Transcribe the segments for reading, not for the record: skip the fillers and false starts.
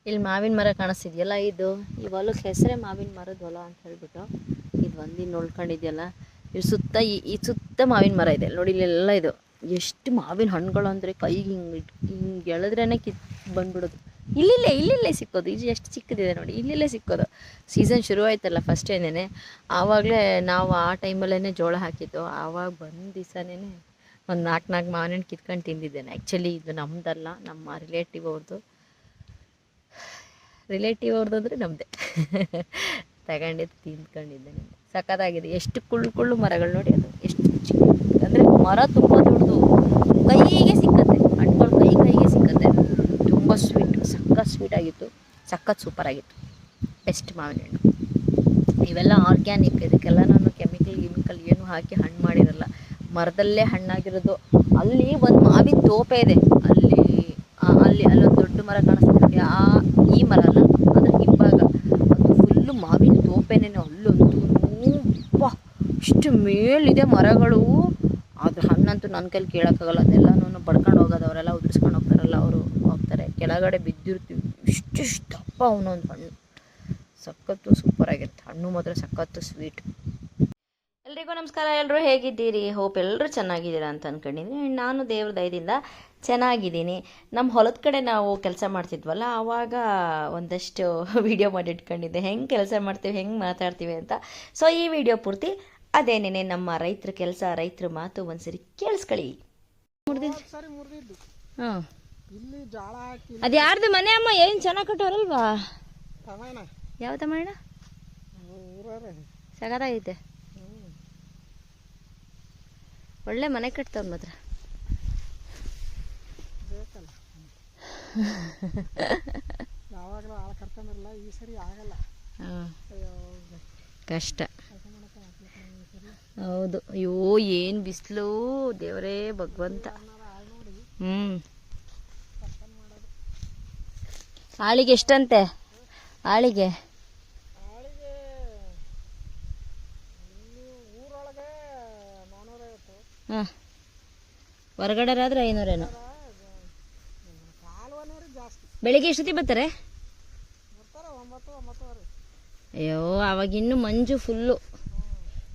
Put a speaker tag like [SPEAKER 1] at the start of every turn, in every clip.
[SPEAKER 1] ಇಲ್ಲಿ ಮಾವಿನ ಮರ ಕಾಣಿಸ್ತಿದೆಯಲ್ಲ, ಇದು ಈ ಹೊಲಕ್ಕೆ ಹೆಸರೇ ಮಾವಿನ ಮರದ ಹೊಲ ಅಂತ ಹೇಳ್ಬಿಟ್ಟು ಇದು ಒಂದಿನ ನೋಡ್ಕೊಂಡಿದ್ಯಲ್ಲ. ಇದು ಸುತ್ತ ಈ ಸುತ್ತ ಮಾವಿನ ಮರ ಇದೆ ನೋಡಿ. ಇಲ್ಲೆಲ್ಲ ಇದು ಎಷ್ಟು ಮಾವಿನ ಹಣ್ಣುಗಳು ಅಂದರೆ ಕೈಗೆ ಹಿಂಗೆ ಎಳೆದ್ರೇ ಬಂದ್ಬಿಡೋದು. ಇಲ್ಲಿಲ್ಲೇ ಸಿಕ್ಕೋದು. ಇದು ಎಷ್ಟು ಚಿಕ್ಕದಿದೆ ನೋಡಿ, ಇಲ್ಲಿಲ್ಲೇ ಸಿಕ್ಕೋದು. ಸೀಸನ್ ಶುರು ಆಯ್ತಲ್ಲ ಫಸ್ಟ್ ಏನೇನೆ, ಆವಾಗಲೇ ನಾವು ಆ ಟೈಮಲ್ಲೇ ಜೋಳ ಹಾಕಿದ್ದು. ಆವಾಗ ಬಂದ ದಿವಸನೇ ಒಂದು ನಾಲ್ಕು ಮಾವಿನ ಹಣ್ಣು ಕಿತ್ಕೊಂಡು ತಿಂದಿದ್ದೇನೆ. ಆ್ಯಕ್ಚುಲಿ ಇದು ನಮ್ಮದಲ್ಲ, ನಮ್ಮ ರಿಲೇಟಿವ್ ಅವ್ರದ್ದು ಅಂದರೆ ನಮ್ಮದೇ. ತಗೊಂಡಿದ್ದು ತಿಂದ್ಕೊಂಡಿದ್ದೇನೆ. ಸಖತ್ತಾಗಿದೆ. ಎಷ್ಟು ಕುಳ್ಳು ಮರಗಳು ನೋಡಿ. ಅದು ಎಷ್ಟು ಚಿಕ್ಕ ಅಂದರೆ ಮರ ತುಂಬ ದೊಡ್ಡದು, ಕೈಗೆ ಸಿಕ್ಕತ್ತೆ ಹಣ್ಣುಗಳು, ಕೈಗೆ ಸಿಕ್ಕತ್ತೆ. ತುಂಬ ಸಖತ್ ಸ್ವೀಟಾಗಿತ್ತು, ಸಖತ್ ಸೂಪರಾಗಿತ್ತು. ಬೆಸ್ಟ್ ಮಾವಿನ ಹಣ್ಣು. ಇವೆಲ್ಲ ಆರ್ಗ್ಯಾನಿಕ್, ಇದಕ್ಕೆಲ್ಲ ನಾನು ಕೆಮಿಕಲ್ ಏನು ಹಾಕಿ ಹಣ್ಣು ಮಾಡಿರಲ್ಲ, ಮರದಲ್ಲೇ ಹಣ್ಣಾಗಿರೋದು. ಅಲ್ಲಿ ಒಂದು ಮಾವಿನ ತೋಪೆ ಇದೆ, ಅಲ್ಲೊಂದು ದೊಡ್ಡ ಮರ ಕಾಣಿಸ್ತಿದೆ. ಈ ಮರ ಅಲ್ಲ, ಅದ್ರ ಹಿಂಭಾಗ ಅದು ಫುಲ್ಲು ಮಾವಿನ ತೋಪೆನೇ. ಅಲ್ಲಂತೂ ಇಷ್ಟು ಮೇಲಿದೆ ಮರಗಳು. ಅದು ಹಣ್ಣಂತೂ ನನ್ನ ಕೈಲಿ ಕೇಳೋಕ್ಕಾಗಲ್ಲ. ಅದೆಲ್ಲನೂ ಬಡ್ಕೊಂಡು ಹೋಗೋದು, ಅವರೆಲ್ಲ ಉದುರಿಸ್ಕೊಂಡು ಹೋಗ್ತಾರಲ್ಲ, ಅವರು ಹೋಗ್ತಾರೆ. ಕೆಳಗಡೆ ಬಿದ್ದಿರ್ತೀವಿ. ಇಷ್ಟಿಷ್ಟು ದಪ್ಪ ಅವನೊಂದು ಹಣ್ಣು. ಸಖತ್ತು ಸೂಪರಾಗಿರುತ್ತೆ ಹಣ್ಣು, ಮಾತ್ರ ಸಖತ್ತು ಸ್ವೀಟ್. ಎಲ್ರಿಗೂ ನಮಸ್ಕಾರ. ಎಲ್ಲರೂ ಹೇಗಿದ್ದೀರಿ? ಹೋಪ್ ಎಲ್ಲರೂ ಚೆನ್ನಾಗಿದ್ದೀರಾ ಅಂತ ಅಂದ್ಕೊಂಡಿದ್ದೀನಿ. ನಾನು ದೇವ್ರ ದಯದಿಂದ ಚೆನ್ನಾಗಿದ್ದೀನಿ. ನಮ್ಮ ಹೊಲದ ಕಡೆ ನಾವು ಕೆಲಸ ಮಾಡ್ತಿದ್ವಲ್ಲ, ಆವಾಗ ಒಂದಷ್ಟು ವಿಡಿಯೋ ಮಾಡಿ ಇಟ್ಕೊಂಡಿದ್ದೆ, ಹೆಂಗೆ ಕೆಲಸ ಮಾಡ್ತೀವಿ, ಹೆಂಗೆ ಮಾತಾಡ್ತೀವಿ ಅಂತ. ಸೊ ಈ ವಿಡಿಯೋ ಪೂರ್ತಿ ಅದೇನೇನೆ ನಮ್ಮ ರೈತರ ಕೆಲಸ, ರೈತರ ಮಾತು ಒಂದ್ಸರಿ ಕೇಳಿಸ್ಕೊಳ್ಳಿ. ಹಾಂ, ಅದು ಯಾರ್ದು ಮನೆ ಅಮ್ಮ? ಏನು ಚೆನ್ನಾಗಿ ಕಟ್ಟೋರಲ್ವಾ? ಯಾವ ತಮ್ಮಣ್ಣ? ಸಗದಾಗೈತೆ, ಒಳ್ಳೆ ಮನೆ ಕಟ್ತವ್ರ ಮಾತ್ರ. ಕಷ್ಟ. ಹೌದು. ಅಯ್ಯೋ ಏನು ಬಿಸಿಲು, ದೇವರೇ ಭಗವಂತ. ಆಳಿಗೆ ಎಷ್ಟಂತೆ? ಆಳಿಗೆ ಹಾಂ, ಹೊರಗಡೆರಾದ್ರೆ 500 ಏನೋ. ಬೆಳಿಗ್ಗೆ ಎಷ್ಟೊತ್ತಿಗೆ ಬರ್ತಾರೆ? ಅಯ್ಯೋ, ಅವಾಗ ಇನ್ನೂ ಮಂಜು ಫುಲ್ಲು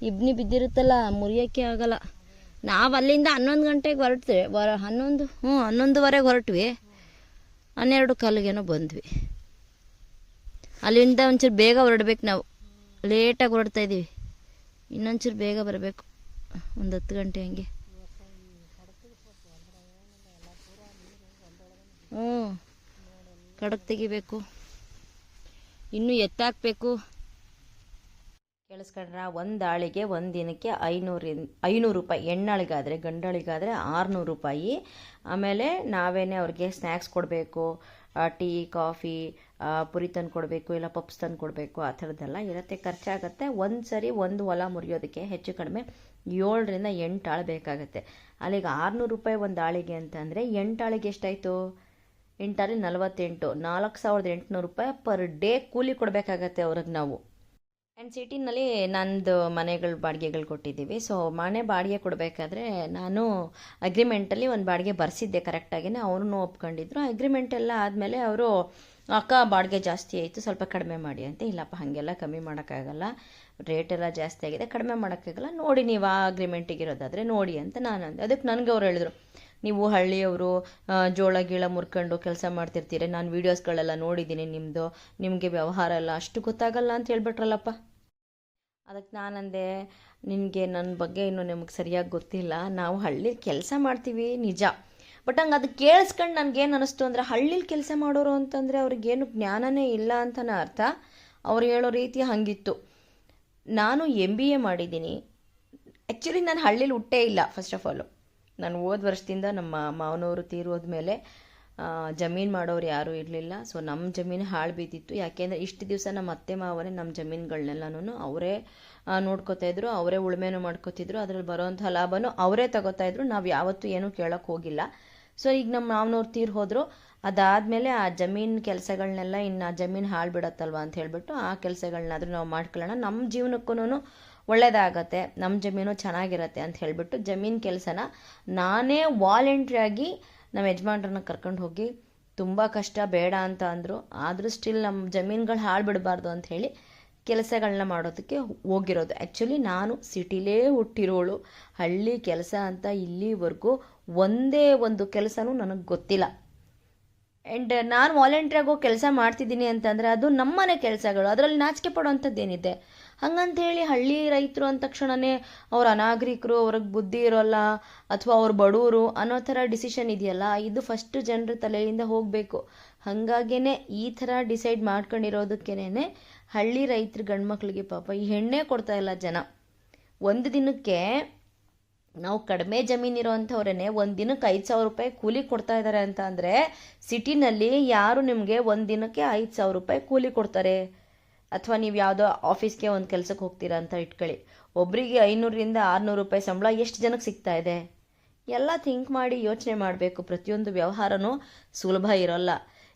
[SPEAKER 1] ಇಬ್ನಿ ಬಿದ್ದಿರುತ್ತಲ್ಲ, ಮುರಿಯೋಕ್ಕೆ ಆಗಲ್ಲ. ನಾವು ಅಲ್ಲಿಂದ 11 ಗಂಟೆಗೆ ಹೊರಟ್ವಿ. 11:30 ಹೊರಟ್ವಿ. 12:15 ಬಂದ್ವಿ. ಅಲ್ಲಿಂದ ಒಂಚೂರು ಬೇಗ ಹೊರಡ್ಬೇಕು ನಾವು, ಲೇಟಾಗಿ ಹೊರಡ್ತಾಯಿದ್ದೀವಿ. ಇನ್ನೊಂಚೂರು ಬೇಗ ಬರಬೇಕು, ಒಂದು 10 ಗಂಟೆ ಹಂಗೆ. ಕಡಕ್ ತೆಗಿಬೇಕು, ಇನ್ನೂ ಎತ್ತಾಕಬೇಕು. ಕೇಳಿಸ್ಕೊಂಡ್ರ? ಒಂದು ಆಳಿಗೆ ಒಂದು ದಿನಕ್ಕೆ 500 ರೂಪಾಯಿ. ಹೆಣ್ಣಾಳಿಗಾದರೆ, ಗಂಡಾಳಿಗಾದರೆ 600 ರೂಪಾಯಿ. ಆಮೇಲೆ ನಾವೇನೇ ಅವ್ರಿಗೆ ಸ್ನ್ಯಾಕ್ಸ್ ಕೊಡಬೇಕು, ಟೀ ಕಾಫಿ ಪುರಿ ತಂದು ಕೊಡಬೇಕು, ಇಲ್ಲ ಪಪ್ಸ್ ತಂದು ಕೊಡಬೇಕು, ಆ ಥರದ್ದೆಲ್ಲ ಇರುತ್ತೆ. ಖರ್ಚಾಗುತ್ತೆ. ಒಂದು ಹೊಲ ಮುರಿಯೋದಕ್ಕೆ ಹೆಚ್ಚು ಕಡಿಮೆ 7 ರಿಂದ 8 ಆಳು ಬೇಕಾಗುತ್ತೆ. ಅಲ್ಲಿಗೆ 600 ರೂಪಾಯಿ ಒಂದು ಆಳಿಗೆ ಅಂತಂದರೆ 8 ಆಳಿಗೆ ಎಷ್ಟಾಯಿತು? 8 ಆಳಿಗೆ 48, 4800 ರೂಪಾಯಿ ಪರ್ ಡೇ ಕೂಲಿ ಕೊಡಬೇಕಾಗತ್ತೆ ಅವ್ರಿಗೆ ನಾವು. ಆ್ಯಂಡ್ ಸಿಟಿನಲ್ಲಿ ನಂದು ಮನೆಗಳು ಬಾಡಿಗೆಗಳು ಕೊಟ್ಟಿದ್ದೀವಿ. ಸೊ ಮನೆ ಬಾಡಿಗೆ ಕೊಡಬೇಕಾದ್ರೆ ನಾನು ಅಗ್ರಿಮೆಂಟಲ್ಲಿ ಒಂದು ಬಾಡಿಗೆ ಬರೆಸಿದ್ದೆ ಕರೆಕ್ಟಾಗಿಯೇ. ಅವ್ರನ್ನೂ ಒಪ್ಕೊಂಡಿದ್ರು. ಅಗ್ರಿಮೆಂಟ್ ಎಲ್ಲ ಆದಮೇಲೆ ಅವರು, ಅಕ್ಕ ಬಾಡಿಗೆ ಜಾಸ್ತಿ ಆಯಿತು, ಸ್ವಲ್ಪ ಕಡಿಮೆ ಮಾಡಿ ಅಂತ. ಇಲ್ಲಪ್ಪ, ಹಾಗೆಲ್ಲ ಕಮ್ಮಿ ಮಾಡೋಕ್ಕಾಗಲ್ಲ, ರೇಟೆಲ್ಲ ಜಾಸ್ತಿ ಆಗಿದೆ, ಕಡಿಮೆ ಮಾಡೋಕ್ಕಾಗಲ್ಲ, ನೋಡಿ ನೀವು ಆ ಅಗ್ರಿಮೆಂಟಿಗಿರೋದಾದರೆ ನೋಡಿ ಅಂತ ನಾನು ಅಂದೆ. ಅದಕ್ಕೆ ನನಗೆ ಅವ್ರು ಹೇಳಿದ್ರು, ನೀವು ಹಳ್ಳಿಯವರು ಜೋಳ ಗೀಳ ಮುರ್ಕೊಂಡು ಕೆಲಸ ಮಾಡ್ತಿರ್ತೀರಿ, ನಾನು ವೀಡಿಯೋಸ್ಗಳೆಲ್ಲ ನೋಡಿದ್ದೀನಿ ನಿಮಗೆ ವ್ಯವಹಾರ ಎಲ್ಲ ಅಷ್ಟು ಗೊತ್ತಾಗಲ್ಲ ಅಂತ ಹೇಳ್ಬಿಟ್ರಲ್ಲಪ್ಪ. ಅದಕ್ಕೆ ನಾನಂದೆ, ನಿನಗೆ ನನ್ನ ಬಗ್ಗೆ ಇನ್ನೂ ನಿಮಗೆ ಸರಿಯಾಗಿ ಗೊತ್ತಿಲ್ಲ. ನಾವು ಹಳ್ಳಿಲಿ ಕೆಲಸ ಮಾಡ್ತೀವಿ ನಿಜ, ಬಟ್ ಹಂಗೆ ಅದು ಕೇಳಿಸ್ಕೊಂಡು ನನಗೇನು ಅನ್ನಿಸ್ತು ಅಂದರೆ, ಹಳ್ಳೀಲಿ ಕೆಲಸ ಮಾಡೋರು ಅಂತಂದರೆ ಅವ್ರಿಗೇನು ಜ್ಞಾನನೇ ಇಲ್ಲ ಅಂತಲೇ ಅರ್ಥ. ಅವ್ರು ಹೇಳೋ ರೀತಿ ಹಾಗಿತ್ತು. ನಾನು MBA ಮಾಡಿದ್ದೀನಿ. ಆ್ಯಕ್ಚುಲಿ ನಾನು ಹಳ್ಳೀಲಿ ಹುಟ್ಟೇ ಇಲ್ಲ. ಫಸ್ಟ್ ಆಫ್ ಆಲು ನಾನು ಹೋದ ವರ್ಷದಿಂದ ನಮ್ಮ ಮಾವನವರು ತೀರೋದ್ಮೇಲೆ ಜಮೀನು ಮಾಡೋರು ಯಾರೂ ಇರಲಿಲ್ಲ. ಸೊ ನಮ್ಮ ಜಮೀನು ಹಾಳು ಬಿದ್ದಿತ್ತು. ಯಾಕೆಂದರೆ ಇಷ್ಟು ದಿವಸ ನಮ್ಮ ಅತ್ತೆ ಮಾವನೇ ನಮ್ಮ ಜಮೀನುಗಳನ್ನೆಲ್ಲನೂ ಅವರೇ ನೋಡ್ಕೋತಾಯಿದ್ರು, ಅವರೇ ಉಳುಮೆನೂ ಮಾಡ್ಕೋತಿದ್ರು, ಅದರಲ್ಲಿ ಬರೋವಂಥ ಲಾಭನೂ ಅವರೇ ತಗೋತಾಯಿದ್ರು. ನಾವು ಯಾವತ್ತೂ ಏನೂ ಕೇಳೋಕ್ಕೆ ಹೋಗಿಲ್ಲ. ಸೊ ಈಗ ನಮ್ಮ ಮಾವನವ್ರು ತೀರ್ ಹೋದರು. ಅದಾದಮೇಲೆ ಆ ಜಮೀನು ಕೆಲಸಗಳನ್ನೆಲ್ಲ, ಇನ್ನು ಜಮೀನು ಹಾಳು ಬಿಡತ್ತಲ್ವ ಅಂತ ಹೇಳಿಬಿಟ್ಟು ಆ ಕೆಲಸಗಳನ್ನಾದರೂ ನಾವು ಮಾಡ್ಕೊಳ್ಳೋಣ, ನಮ್ಮ ಜೀವನಕ್ಕೂ ಒಳ್ಳೆಯದಾಗತ್ತೆ, ನಮ್ಮ ಜಮೀನು ಚೆನ್ನಾಗಿರತ್ತೆ ಅಂತ ಹೇಳಿಬಿಟ್ಟು ಜಮೀನು ಕೆಲಸನ ನಾನೇ ವಾಲಂಟ್ರಿಯಾಗಿ ನಮ್ಮ ಯಜಮಾನ್ರನ್ನ ಕರ್ಕೊಂಡು ಹೋಗಿ ತುಂಬ ಕಷ್ಟ ಬೇಡ ಅಂತ ಅಂದರು. ಆದರೂ ಸ್ಟಿಲ್ ನಮ್ಮ ಜಮೀನುಗಳು ಹಾಳು ಬಿಡಬಾರ್ದು ಅಂಥೇಳಿ ಕೆಲಸಗಳನ್ನ ಮಾಡೋದಕ್ಕೆ ಹೋಗಿರೋದು. ಆ್ಯಕ್ಚುಲಿ ನಾನು ಸಿಟಿಲೇ ಹುಟ್ಟಿರೋಳು, ಹಳ್ಳಿ ಕೆಲಸ ಅಂತ ಇಲ್ಲಿವರೆಗೂ ಒಂದೇ ಒಂದು ಕೆಲಸನೂ ನನಗೆ ಗೊತ್ತಿಲ್ಲ. ಆ್ಯಂಡ್ ನಾನು ವಾಲಂಟ್ರಿಯಾಗಿ ಹೋಗಿ ಕೆಲಸ ಮಾಡ್ತಿದ್ದೀನಿ ಅಂತಂದರೆ ಅದು ನಮ್ಮನೆ ಕೆಲಸಗಳು, ಅದರಲ್ಲಿ ನಾಚಿಕೆ ಪಡೋವಂಥದ್ದೇನಿದೆ. ಹಂಗಂತೇಳಿ ಹಳ್ಳಿ ರೈತರು ಅಂದ ತಕ್ಷಣವೇ ಅವ್ರು ಅನಾಗರಿಕರು, ಅವ್ರಿಗೆ ಬುದ್ಧಿ ಇರೋಲ್ಲ, ಅಥವಾ ಅವ್ರು ಬಡವರು ಅನ್ನೋ ಥರ ಡಿಸಿಷನ್ ಇದೆಯಲ್ಲ, ಇದು ಫಸ್ಟ್ ಜನರ ತಲೆಯಿಂದ ಹೋಗಬೇಕು. ಹಾಗಾಗೇ ಈ ಥರ ಡಿಸೈಡ್ ಮಾಡ್ಕೊಂಡಿರೋದಕ್ಕೇನೆ ಹಳ್ಳಿ ರೈತರ ಗಂಡ್ಮಕ್ಳಿಗೆ ಪಾಪ ಈ ಹೆಣ್ಣೆ ಕೊಡ್ತಾ ಇಲ್ಲ ಜನ. ಒಂದು ದಿನಕ್ಕೆ ನಾವು ಕಡಿಮೆ ಜಮೀನಿರೋವಂಥವ್ರೇ ಒಂದು ದಿನಕ್ಕೆ 5,000 ರೂಪಾಯಿ ಕೂಲಿ ಕೊಡ್ತಾ ಇದ್ದಾರೆ ಅಂತ ಅಂದರೆ, ಸಿಟಿನಲ್ಲಿ ಯಾರು ನಿಮಗೆ ಒಂದು ದಿನಕ್ಕೆ 5,000 ರೂಪಾಯಿ ಕೂಲಿ ಕೊಡ್ತಾರೆ? ಅಥವಾ ನೀವು ಯಾವುದೋ ಆಫೀಸ್ಗೆ ಒಂದು ಕೆಲಸಕ್ಕೆ ಹೋಗ್ತೀರಾ ಅಂತ ಇಟ್ಕೊಳ್ಳಿ, ಒಬ್ಬರಿಗೆ 500ರಿಂದ 600 ರೂಪಾಯಿ ಸಂಬಳ ಎಷ್ಟು ಜನಕ್ಕೆ ಸಿಗ್ತಾ ಇದೆ? ಎಲ್ಲ ಥಿಂಕ್ ಮಾಡಿ ಯೋಚನೆ ಮಾಡಬೇಕು. ಪ್ರತಿಯೊಂದು ವ್ಯವಹಾರನೂ ಸುಲಭ ಇರೋಲ್ಲ,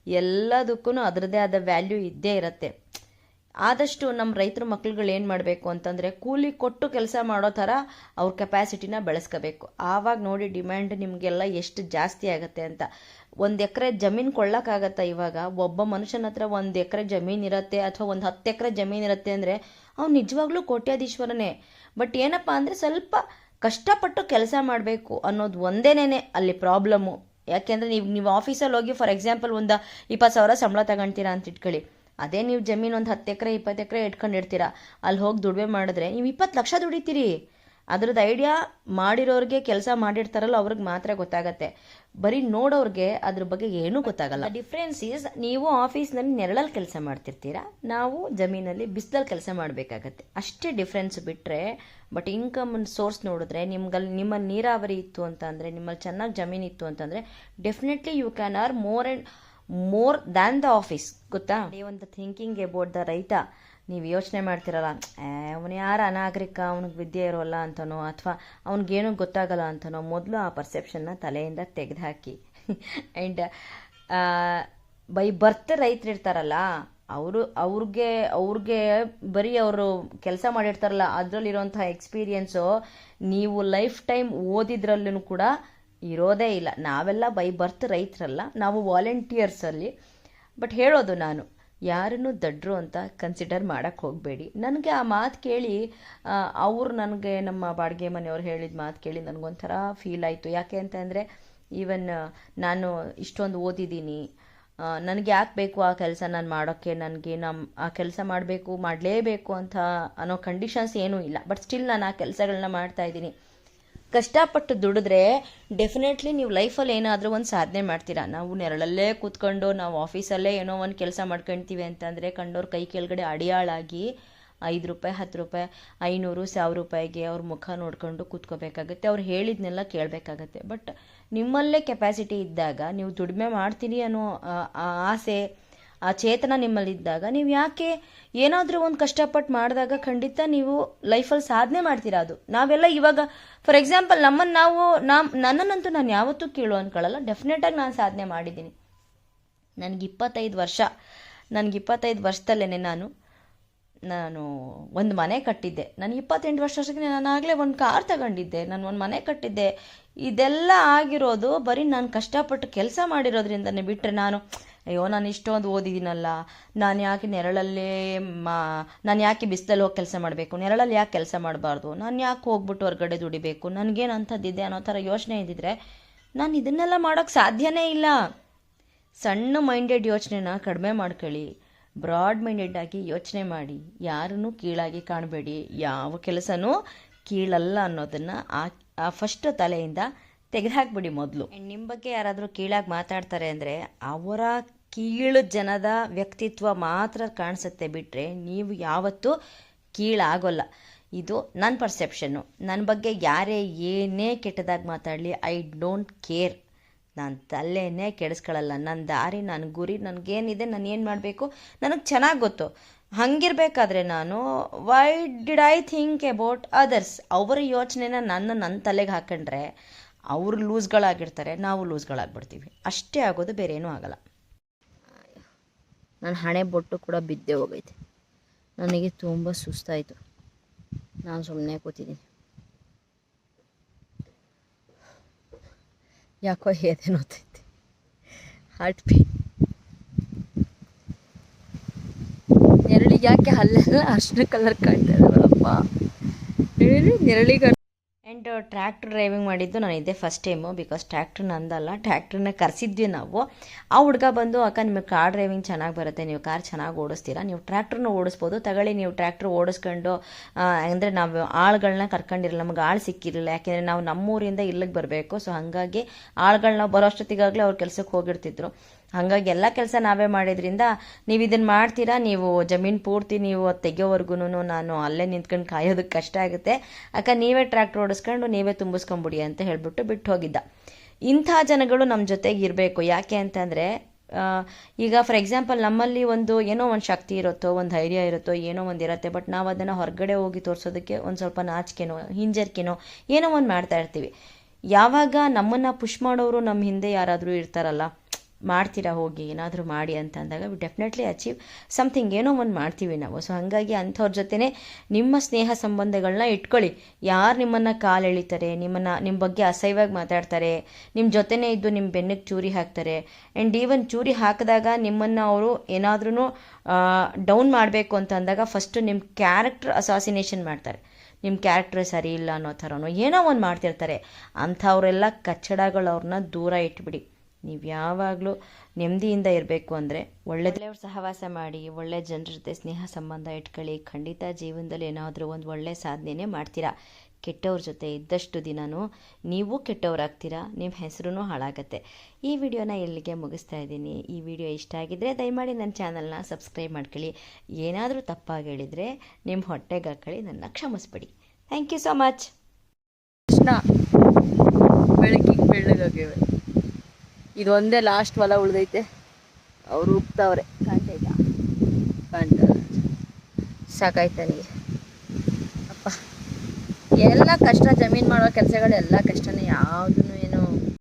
[SPEAKER 1] ಎಲ್ಲದಕ್ಕೂ ಅದರದ್ದೇ ಆದ ವ್ಯಾಲ್ಯೂ ಇದ್ದೇ ಇರುತ್ತೆ. ಆದಷ್ಟು ನಮ್ಮ ರೈತರ ಮಕ್ಳುಗಳು ಏನು ಮಾಡಬೇಕು ಅಂತಂದರೆ, ಕೂಲಿ ಕೊಟ್ಟು ಕೆಲಸ ಮಾಡೋ ಥರ ಅವ್ರ ಕೆಪಾಸಿಟಿನ ಬೆಳೆಸ್ಕೋಬೇಕು. ಆವಾಗ ನೋಡಿ ಡಿಮ್ಯಾಂಡ್ ನಿಮಗೆಲ್ಲ ಎಷ್ಟು ಜಾಸ್ತಿ ಆಗುತ್ತೆ ಅಂತ. 1 ಎಕರೆ ಜಮೀನು ಕೊಳ್ಳೋಕ್ಕಾಗತ್ತಾ? ಇವಾಗ ಒಬ್ಬ ಮನುಷ್ಯನ ಹತ್ರ 1 ಎಕರೆ ಜಮೀನು ಇರುತ್ತೆ, ಅಥವಾ ಒಂದು 10 ಎಕರೆ ಜಮೀನು ಇರುತ್ತೆ ಅಂದರೆ ಅವ್ನು ನಿಜವಾಗ್ಲೂ ಕೋಟ್ಯಾಧೀಶ್ವರನೇ. ಬಟ್ ಏನಪ್ಪ ಅಂದರೆ ಸ್ವಲ್ಪ ಕಷ್ಟಪಟ್ಟು ಕೆಲಸ ಮಾಡಬೇಕು ಅನ್ನೋದು ಒಂದೇನೇ ಅಲ್ಲಿ ಪ್ರಾಬ್ಲಮ್ಮು. ಯಾಕೆಂದರೆ ನೀವು ಆಫೀಸಲ್ಲಿ ಹೋಗಿ ಫಾರ್ ಎಕ್ಸಾಂಪಲ್ ಒಂದು 20,000 ಸಂಬಳ ತಗೊಳ್ತೀರಾ ಅಂತ ಇಟ್ಕೊಳ್ಳಿ. ಅದೇ ನೀವು ಜಮೀನು ಒಂದು 10 ಎಕರೆ 20 ಎಕರೆ ಇಟ್ಕೊಂಡಿರ್ತೀರ, ಅಲ್ಲಿ ಹೋಗಿ ದುಡಿಮೆ ಮಾಡಿದ್ರೆ ನೀವು 20 ಲಕ್ಷ ದುಡಿತೀರಿ. ಅದ್ರದ್ದು ಐಡಿಯಾ ಮಾಡಿರೋರಿಗೆ, ಕೆಲಸ ಮಾಡಿರ್ತಾರಲ್ಲ ಅವ್ರಿಗೆ ಮಾತ್ರ ಗೊತ್ತಾಗತ್ತೆ. ಬರೀ ನೋಡೋರಿಗೆ ಅದ್ರ ಬಗ್ಗೆ ಏನೂ ಗೊತ್ತಾಗಲ್ಲ. ಡಿಫ್ರೆನ್ಸ್ ಈಸ್, ನೀವು ಆಫೀಸ್ನಲ್ಲಿ ನೆರಳಲ್ಲಿ ಕೆಲಸ ಮಾಡ್ತಿರ್ತೀರಾ, ನಾವು ಜಮೀನಲ್ಲಿ ಬಿಸಿಲಲ್ಲಿ ಕೆಲಸ ಮಾಡಬೇಕಾಗತ್ತೆ, ಅಷ್ಟೇ ಡಿಫ್ರೆನ್ಸ್ ಬಿಟ್ಟರೆ. ಬಟ್ ಇನ್ಕಮ್ ಸೋರ್ಸ್ ನೋಡಿದ್ರೆ ನಿಮ್ಮಲ್ಲಿ ನೀರಾವರಿ ಇತ್ತು ಅಂತ ಅಂದರೆ, ನಿಮ್ಮಲ್ಲಿ ಚೆನ್ನಾಗಿ ಜಮೀನು ಇತ್ತು ಅಂತಂದರೆ definitely you can earn more than the office. ಗೊತ್ತಾ? ಒಂದು ಥಿಂಕಿಂಗ್ ಅಬೌಟ್ ದ ರೈತ. ನೀವು ಯೋಚನೆ ಮಾಡ್ತಿರಲ್ಲ, ಅವನು ಯಾರು ಅನಾಗರಿಕ, ಅವನಿಗೆ ವಿದ್ಯೆ ಇರೋಲ್ಲ ಅಂತನೋ, ಅಥವಾ ಅವ್ನಿಗೇನೂ ಗೊತ್ತಾಗಲ್ಲ ಅಂತನೋ, ಮೊದಲು ಆ ಪರ್ಸೆಪ್ಷನ್ನ ತಲೆಯಿಂದ ತೆಗೆದುಹಾಕಿ. ಆ್ಯಂಡ್ ಬೈ ಬರ್ತ್ ರೈತರು ಇರ್ತಾರಲ್ಲ, ಅವ್ರಿಗೆ ಬರೀ ಅವರು ಕೆಲಸ ಮಾಡಿರ್ತಾರಲ್ಲ ಅದರಲ್ಲಿರೋಂಥ ಎಕ್ಸ್ಪೀರಿಯೆನ್ಸು ನೀವು ಲೈಫ್ ಟೈಮ್ ಓದಿದ್ರಲ್ಲೂ ಕೂಡ ಇರೋದೇ ಇಲ್ಲ. ನಾವೆಲ್ಲ ಬೈ ಬರ್ತ್ ರೈತರಲ್ಲ, ನಾವು ವಾಲಂಟಿಯರ್ಸಲ್ಲಿ. ಬಟ್ ಹೇಳೋದು ನಾನು, ಯಾರನ್ನೂ ದಡ್ರು ಅಂತ ಕನ್ಸಿಡರ್ ಮಾಡೋಕ್ಕೆ ಹೋಗಬೇಡಿ. ನನಗೆ ಆ ಮಾತು ಕೇಳಿ ನನಗೆ ನಮ್ಮ ಬಾಡಿಗೆ ಮನೆಯವ್ರು ಹೇಳಿದ ಮಾತು ಕೇಳಿ ನನಗೊಂಥರ ಫೀಲ್ ಆಯಿತು. ಯಾಕೆ ಅಂತಂದರೆ, ಈವನ್ ನಾನು ಇಷ್ಟೊಂದು ಓದಿದ್ದೀನಿ, ನನಗೆ ಯಾಕೆ ಬೇಕು ಆ ಕೆಲಸ ನಾನು ಮಾಡೋಕ್ಕೆ, ನನಗೆ ಆ ಕೆಲಸ ಮಾಡಲೇಬೇಕು ಅಂತ ಅನ್ನೋ ಕಂಡೀಷನ್ಸ್ ಏನೂ ಇಲ್ಲ. ಬಟ್ ಸ್ಟಿಲ್ ನಾನು ಆ ಕೆಲಸಗಳನ್ನ ಮಾಡ್ತಾಯಿದ್ದೀನಿ. ಕಷ್ಟಪಟ್ಟು ದುಡಿದ್ರೆ ಡೆಫಿನೆಟ್ಲಿ ನೀವು ಲೈಫಲ್ಲಿ ಏನಾದರೂ ಒಂದು ಸಾಧನೆ ಮಾಡ್ತೀರಾ. ನಾವು ನೆರಳಲ್ಲೇ ಕೂತ್ಕೊಂಡು ನಾವು ಆಫೀಸಲ್ಲೇ ಏನೋ ಒಂದು ಕೆಲಸ ಮಾಡ್ಕೊಳ್ತೀವಿ ಅಂತಂದರೆ, ಕಂಡೋರು ಕೈ ಕೆಳಗಡೆ ಅಡಿಯಾಳಾಗಿ 5 ರೂಪಾಯಿ 10 ರೂಪಾಯಿ 500 1000 ರೂಪಾಯಿಗೆ ಅವ್ರ ಮುಖ ನೋಡ್ಕೊಂಡು ಕೂತ್ಕೋಬೇಕಾಗತ್ತೆ, ಅವ್ರು ಹೇಳಿದ್ನೆಲ್ಲ ಕೇಳಬೇಕಾಗತ್ತೆ. ಬಟ್ ನಿಮ್ಮಲ್ಲೇ ಕೆಪಾಸಿಟಿ ಇದ್ದಾಗ, ನೀವು ದುಡಿಮೆ ಮಾಡ್ತೀನಿ ಅನ್ನೋ ಆಸೆ, ಆ ಚೇತನ ನಿಮ್ಮಲ್ಲಿದ್ದಾಗ, ನೀವು ಯಾಕೆ ಏನಾದರೂ ಒಂದು ಕಷ್ಟಪಟ್ಟು ಮಾಡಿದಾಗ ಖಂಡಿತ ನೀವು ಲೈಫಲ್ಲಿ ಸಾಧನೆ ಮಾಡ್ತೀರಾ. ಅದು ನಾವೆಲ್ಲ ಇವಾಗ ಫಾರ್ ಎಕ್ಸಾಂಪಲ್ ನನ್ನನ್ನಂತೂ ನಾನು ಯಾವತ್ತೂ ಕೀಳು ಅಂದ್ಕೊಳ್ಳಲ್ಲ. ಡೆಫಿನೆಟಾಗಿ ನಾನು ಸಾಧನೆ ಮಾಡಿದ್ದೀನಿ. ನನಗೆ 25 ವರ್ಷದಲ್ಲೇ ನಾನು ಒಂದು ಮನೆ ಕಟ್ಟಿದ್ದೆ. ನಾನು 28 ವರ್ಷಕ್ಕೆ ನಾನು ಆಗಲೇ ಒಂದು ಕಾರ್ ತಗೊಂಡಿದ್ದೆ, ನಾನು ಒಂದು ಮನೆ ಕಟ್ಟಿದ್ದೆ. ಇದೆಲ್ಲ ಆಗಿರೋದು ಬರೀ ನಾನು ಕಷ್ಟಪಟ್ಟು ಕೆಲಸ ಮಾಡಿರೋದ್ರಿಂದನೇ. ಬಿಟ್ಟರೆ ನಾನು ಇಷ್ಟೊಂದು ಓದಿದ್ದೀನಲ್ಲ, ನಾನು ಯಾಕೆ ಬಿಸಿಲಲ್ಲಿ ಹೋಗಿ ಕೆಲಸ ಮಾಡಬೇಕು, ನೆರಳಲ್ಲಿ ಯಾಕೆ ಕೆಲಸ ಮಾಡಬಾರ್ದು, ನಾನು ಯಾಕೆ ಹೋಗ್ಬಿಟ್ಟು ಹೊರಗಡೆ ದುಡಿಬೇಕು, ನನಗೇನು ಅಂಥದ್ದಿದೆ ಅನ್ನೋ ಥರ ಯೋಚನೆ ಇದ್ದಿದ್ರೆ ನಾನು ಇದನ್ನೆಲ್ಲ ಮಾಡೋಕ್ಕೆ ಸಾಧ್ಯನೇ ಇಲ್ಲ. ಸಣ್ಣ ಮೈಂಡೆಡ್ ಯೋಚನೆನ ಕಡಿಮೆ ಮಾಡ್ಕೊಳ್ಳಿ, ಬ್ರಾಡ್ ಮೈಂಡೆಡ್ ಆಗಿ ಯೋಚನೆ ಮಾಡಿ, ಯಾರನ್ನೂ ಕೀಳಾಗಿ ಕಾಣಬೇಡಿ, ಯಾವ ಕೆಲಸನೂ ಕೀಳಲ್ಲ ಅನ್ನೋದನ್ನು ಫಸ್ಟ್ ತಲೆಯಿಂದ ತೆಗೆದುಹಾಕ್ಬಿಡಿ ಮೊದಲು. ನಿಮ್ಮ ಬಗ್ಗೆ ಯಾರಾದರೂ ಕೀಳಾಗಿ ಮಾತಾಡ್ತಾರೆ ಅಂದರೆ ಅವರ ಕೀಳು ಜನದ ವ್ಯಕ್ತಿತ್ವ ಮಾತ್ರ ಕಾಣಿಸುತ್ತೆ, ಬಿಟ್ಟರೆ ನೀವು ಯಾವತ್ತೂ ಕೀಳಾಗೋಲ್ಲ. ಇದು ನನ್ನ ಪರ್ಸೆಪ್ಷನ್ನು. ನನ್ನ ಬಗ್ಗೆ ಯಾರೇ ಏನೇ ಕೆಟ್ಟದಾಗಿ ಮಾತಾಡಲಿ, ಐ ಡೋಂಟ್ ಕೇರ್. ನಾನು ತಲೆನೇ ಕೆಡಿಸ್ಕೊಳ್ಳಲ್ಲ. ನನ್ನ ದಾರಿ, ನನ್ನ ಗುರಿ, ನನಗೇನಿದೆ, ನಾನು ಏನು ಮಾಡಬೇಕು ನನಗೆ ಚೆನ್ನಾಗಿ ಗೊತ್ತು. ಹಂಗಿರ್ಬೇಕಾದ್ರೆ ನಾನು why did I think about others? ಅವರ ಯೋಚನೆನ ನನ್ನ ತಲೆಗೆ ಹಾಕೊಂಡ್ರೆ ಅವರು ಲೂಸ್ಗಳಾಗಿರ್ತಾರೆ, ನಾವು ಲೂಸ್ಗಳಾಗ್ಬಿಡ್ತೀವಿ. ಅಷ್ಟೇ ಆಗೋದು, ಬೇರೆ ಏನೂ ಆಗಲ್ಲ. ನನ್ನ ಹಣೆ ಬೊಟ್ಟು ಕೂಡ ಬಿದ್ದೇ ಹೋಗೈತೆ. ನನಗೆ ತುಂಬ ಸುಸ್ತಾಯಿತು. ನಾನು ಸುಮ್ಮನೆ ಕೂತಿದ್ದೀನಿ. ಯಾಕೋ ಎದೆ ನೋತೈತೆ. Heart beat. ನೆರಳಿಗೆ ಯಾಕೆ ಅಲ್ಲೆಲ್ಲ ಅರ್ಶಿನ ಕಲರ್ ಕಾಣ್ತಾ ಇದ್ದಾರಪ್ಪ. ನೆರಳಿಗೆ. ಆ್ಯಂಡ್ ಟ್ರ್ಯಾಕ್ಟರ್ ಡ್ರೈವಿಂಗ್ ಮಾಡಿದ್ದು ನಾನು ಇದೇ ಫಸ್ಟ್ ಟೈಮು. ಬಿಕಾಸ್ ಟ್ರ್ಯಾಕ್ಟ್ರ್ ನಂದಲ್ಲ, ಟ್ರ್ಯಾಕ್ಟ್ರನ್ನ ಕರೆಸಿದ್ವಿ ನಾವು. ಆ ಹುಡುಗ ಬಂದು ಅಕ್ಕ ನಿಮಗೆ ಕಾರ್ ಡ್ರೈವಿಂಗ್ ಚೆನ್ನಾಗಿ ಬರುತ್ತೆ, ನೀವು ಕಾರ್ ಚೆನ್ನಾಗಿ ಓಡಿಸ್ತೀರಾ, ನೀವು ಟ್ರ್ಯಾಕ್ಟ್ರನ್ನ ಓಡಿಸ್ಬೋದು, ತಗೊಳ್ಳಿ ನೀವು ಟ್ರ್ಯಾಕ್ಟ್ರ್ ಓಡಿಸ್ಕೊಂಡು. ಅಂದರೆ ನಾವು ಆಳುಗಳನ್ನ ಕರ್ಕೊಂಡಿರಲ್ಲ, ನಮ್ಗೆ ಆಳು ಸಿಕ್ಕಿರಲಿಲ್ಲ. ಯಾಕೆಂದರೆ ನಾವು ನಮ್ಮೂರಿಂದ ಇಲ್ಲಿಗೆ ಬರಬೇಕು. ಸೊ ಹಾಗಾಗಿ ಆಳುಗಳನ್ನ ಬರೋ ಅಷ್ಟೊತ್ತಿಗಾಗಲೇ ಅವ್ರ ಕೆಲಸಕ್ಕೆ ಹೋಗಿರ್ತಿದ್ರು. ಹಾಗಾಗಿ ಎಲ್ಲ ಕೆಲಸ ನಾವೇ ಮಾಡಿದ್ರಿಂದ ನೀವು ಇದನ್ನು ಮಾಡ್ತೀರಾ, ನೀವು ಜಮೀನು ಪೂರ್ತಿ ನೀವು ತೆಗಿಯೋವರೆಗೂ ನಾನು ಅಲ್ಲೇ ನಿಂತ್ಕೊಂಡು ಕಾಯೋದಕ್ಕೆ ಕಷ್ಟ ಆಗುತ್ತೆ, ಅಕ್ಕ ನೀವೇ ಟ್ರ್ಯಾಕ್ಟರ್ ಓಡಿಸ್ಕೊಂಡು ನೀವೇ ತುಂಬಿಸ್ಕೊಂಬಿಡಿ ಅಂತ ಹೇಳಿಬಿಟ್ಟು ಬಿಟ್ಟು ಹೋಗಿದ್ದ. ಇಂಥ ಜನಗಳು ನಮ್ಮ ಜೊತೆಗೆ ಇರಬೇಕು. ಯಾಕೆ ಅಂತಂದರೆ ಈಗ ಫಾರ್ ಎಕ್ಸಾಂಪಲ್ ನಮ್ಮಲ್ಲಿ ಏನೋ ಒಂದು ಶಕ್ತಿ ಇರುತ್ತೋ, ಒಂದು ಧೈರ್ಯ ಇರುತ್ತೋ, ಏನೋ ಒಂದು ಇರುತ್ತೆ. ಬಟ್ ನಾವು ಅದನ್ನು ಹೊರಗಡೆ ಹೋಗಿ ತೋರಿಸೋದಕ್ಕೆ ಒಂದು ಸ್ವಲ್ಪ ನಾಚಿಕೆನೋ ಹಿಂಜರಿಕೆನೋ ಏನೋ ಒಂದು ಮಾಡ್ತಾ ಇರ್ತೀವಿ. ಯಾವಾಗ ನಮ್ಮನ್ನು ಪುಷ್ ಮಾಡೋರು ನಮ್ಮ ಹಿಂದೆ ಯಾರಾದರೂ ಇರ್ತಾರಲ್ಲ, ಮಾಡ್ತೀರಾ ಹೋಗಿ ಏನಾದರೂ ಮಾಡಿ ಅಂತ ಅಂದಾಗ ವಿ ಡೆಫಿನೆಟ್ಲಿ ಅಚೀವ್ ಸಮಥಿಂಗ್, ಏನೋ ಒಂದು ಮಾಡ್ತೀವಿ ನಾವು. ಸೊ ಹಾಗಾಗಿ ಅಂಥವ್ರ ಜೊತೆನೇ ನಿಮ್ಮ ಸ್ನೇಹ ಸಂಬಂಧಗಳನ್ನ ಇಟ್ಕೊಳ್ಳಿ. ಯಾರು ನಿಮ್ಮನ್ನು ಕಾಲೆಳಿತಾರೆ, ನಿಮ್ಮ ಬಗ್ಗೆ ಅಸಹ್ಯವಾಗಿ ಮಾತಾಡ್ತಾರೆ, ನಿಮ್ಮ ಜೊತೆನೇ ಇದ್ದು ನಿಮ್ಮ ಬೆನ್ನಿಗೆ ಚೂರಿ ಹಾಕ್ತಾರೆ. ಆ್ಯಂಡ್ ಈವನ್ ಚೂರಿ ಹಾಕಿದಾಗ ನಿಮ್ಮನ್ನು ಅವರು ಏನಾದ್ರೂ ಡೌನ್ ಮಾಡಬೇಕು ಅಂತ ಅಂದಾಗ ಫಸ್ಟು ನಿಮ್ಮ ಕ್ಯಾರೆಕ್ಟರ್ ಅಸಾಸಿನೇಷನ್ ಮಾಡ್ತಾರೆ. ನಿಮ್ಮ ಕ್ಯಾರೆಕ್ಟರ್ ಸರಿ ಇಲ್ಲ ಅನ್ನೋ ಥರನೋ ಏನೋ ಒಂದು ಮಾಡ್ತಿರ್ತಾರೆ. ಅಂಥವರೆಲ್ಲ ಕಚ್ಚಡಗಳವ್ರನ್ನ ದೂರ ಇಟ್ಬಿಡಿ. ನೀವು ಯಾವಾಗಲೂ ನೆಮ್ಮದಿಯಿಂದ ಇರಬೇಕು ಅಂದರೆ ಒಳ್ಳೆಯವ್ರ ಸಹವಾಸ ಮಾಡಿ, ಒಳ್ಳೆ ಜನರ ಜೊತೆ ಸ್ನೇಹ ಸಂಬಂಧ ಇಟ್ಕೊಳ್ಳಿ. ಖಂಡಿತ ಜೀವನದಲ್ಲಿ ಏನಾದರೂ ಒಂದು ಒಳ್ಳೆಯ ಸಾಧನೆನೇ ಮಾಡ್ತೀರಾ. ಕೆಟ್ಟವ್ರ ಜೊತೆ ಇದ್ದಷ್ಟು ದಿನವೂ ನೀವು ಕೆಟ್ಟವರಾಗ್ತೀರಾ, ನಿಮ್ಮ ಹೆಸರು ಹಾಳಾಗತ್ತೆ. ಈ ವಿಡಿಯೋನ ಇಲ್ಲಿಗೆ ಮುಗಿಸ್ತಾ ಇದ್ದೀನಿ. ಈ ವಿಡಿಯೋ ಇಷ್ಟ ಆಗಿದ್ದರೆ ದಯಮಾಡಿ ನನ್ನ ಚಾನಲ್ನ ಸಬ್ಸ್ಕ್ರೈಬ್ ಮಾಡ್ಕೊಳ್ಳಿ. ಏನಾದರೂ ತಪ್ಪಾಗಿ ಹೇಳಿದರೆ ನಿಮ್ಮ ಹೊಟ್ಟೆಗೆ ಹಾಕೊಳ್ಳಿ, ನನ್ನ ಕ್ಷಮಿಸ್ಬಿಡಿ. Thank you so much. Krishna ಬೆಳಕಿಗೆ ಬೆಳ್ಳಗಾಗಿವೆ. ಇದೊಂದೇ ಲಾಸ್ಟ್ ಹೊಲ ಉಳಿದೈತೆ. ಅವರು ಉಪ್ತವ್ರೆ, ಕಾಣ್ತೈತಾ? ಸಾಕಾಯ್ತಾ ನೀರು ಅಪ್ಪ. ಎಲ್ಲ ಕಷ್ಟ, ಜಮೀನು ಮಾಡೋ ಕೆಲಸಗಳೆಲ್ಲ ಕಷ್ಟನೇ. ಯಾವುದೂ